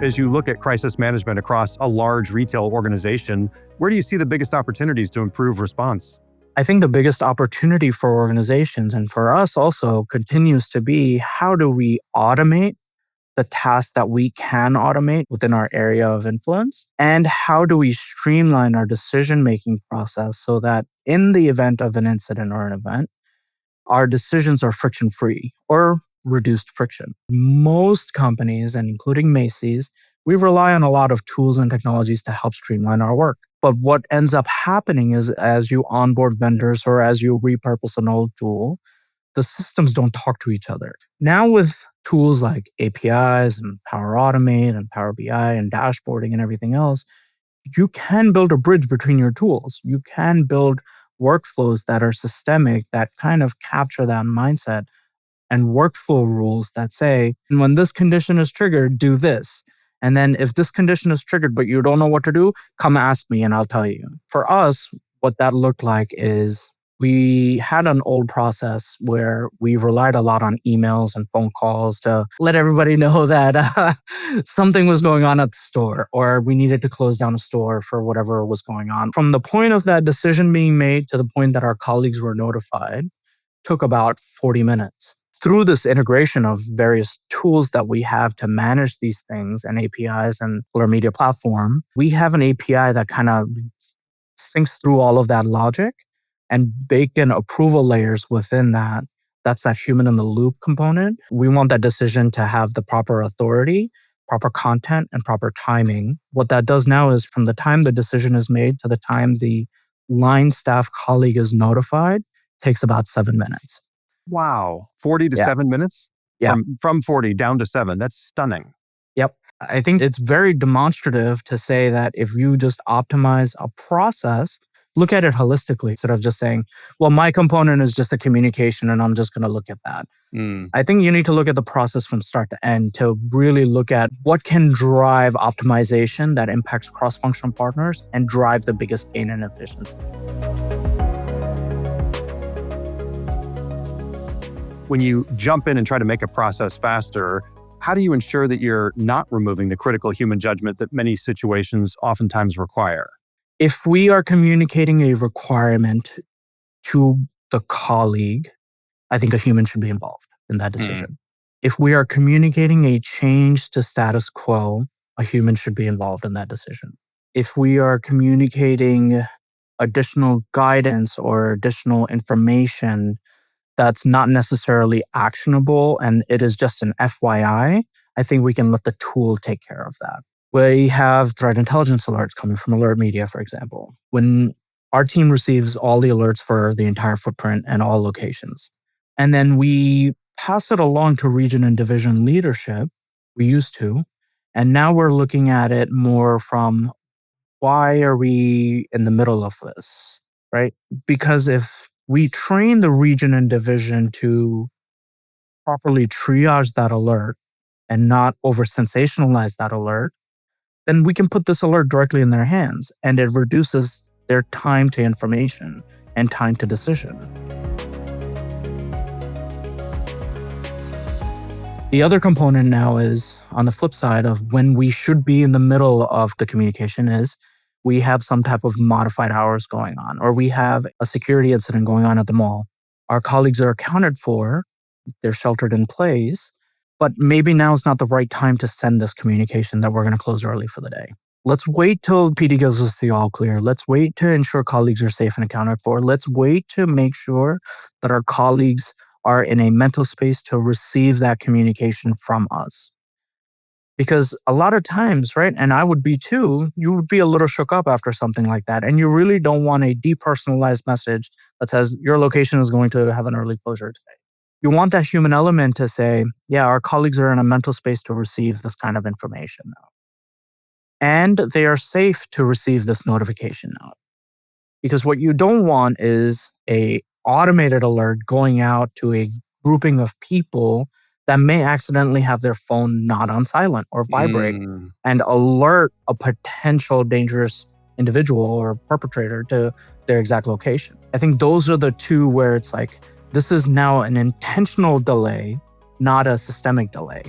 as you look at crisis management across a large retail organization, where do you see the biggest opportunities to improve response? I think the biggest opportunity for organizations and for us also continues to be how do we automate the tasks that we can automate within our area of influence? And how do we streamline our decision-making process so that in the event of an incident or an event, our decisions are friction-free or reduced friction? Most companies, and including Macy's, we rely on a lot of tools and technologies to help streamline our work. But what ends up happening is as you onboard vendors or as you repurpose an old tool, the systems don't talk to each other. Now with tools like APIs and Power Automate and Power BI and dashboarding and everything else, you can build a bridge between your tools. You can build workflows that are systemic, that kind of capture that mindset, and workflow rules that say, when this condition is triggered, do this. And then if this condition is triggered, but you don't know what to do, come ask me and I'll tell you. For us, what that looked like is we had an old process where we relied a lot on emails and phone calls to let everybody know that something was going on at the store or we needed to close down a store for whatever was going on. From the point of that decision being made to the point that our colleagues were notified took about 40 minutes. Through this integration of various tools that we have to manage these things and APIs and AlertMedia platform, we have an API that kind of syncs through all of that logic and bake in approval layers within that. That's that human in the loop component. We want that decision to have the proper authority, proper content, and proper timing. What that does now is from the time the decision is made to the time the line staff colleague is notified takes about 7 minutes. Wow. 40 to 7 minutes? Yeah. From 40 down to 7. That's stunning. Yep. I think it's very demonstrative to say that if you just optimize a process, look at it holistically instead of just saying, well, my component is just a communication and I'm just going to look at that. I think you need to look at the process from start to end to really look at what can drive optimization that impacts cross-functional partners and drive the biggest gain in efficiency. When you jump in and try to make a process faster, how do you ensure that you're not removing the critical human judgment that many situations oftentimes require? If we are communicating a requirement to the colleague, I think a human should be involved in that decision. If we are communicating a change to status quo, a human should be involved in that decision. If we are communicating additional guidance or additional information that's not necessarily actionable and it is just an FYI, I think we can let the tool take care of that. We have threat intelligence alerts coming from AlertMedia, for example. When our team receives all the alerts for the entire footprint and all locations, and then we pass it along to region and division leadership, we used to, and now we're looking at it more from why are we in the middle of this, right? Because if we train the region and division to properly triage that alert and not over-sensationalize that alert, then we can put this alert directly in their hands and it reduces their time to information and time to decision. The other component now is on the flip side of when we should be in the middle of the communication is we have some type of modified hours going on, or we have a security incident going on at the mall. Our colleagues are accounted for, they're sheltered in place, but maybe now is not the right time to send this communication that we're going to close early for the day. Let's wait till PD gives us the all clear. Let's wait to ensure colleagues are safe and accounted for. Let's wait to make sure that our colleagues are in a mental space to receive that communication from us. Because a lot of times, right, and I would be too, you would be a little shook up after something like that. And you really don't want a depersonalized message that says your location is going to have an early closure today. You want that human element to say, yeah, our colleagues are in a mental space to receive this kind of information now. And they are safe to receive this notification now. Because what you don't want is a automated alert going out to a grouping of people that may accidentally have their phone not on silent or vibrate and alert a potential dangerous individual or perpetrator to their exact location. I think those are the two where it's like, this is now an intentional delay, not a systemic delay.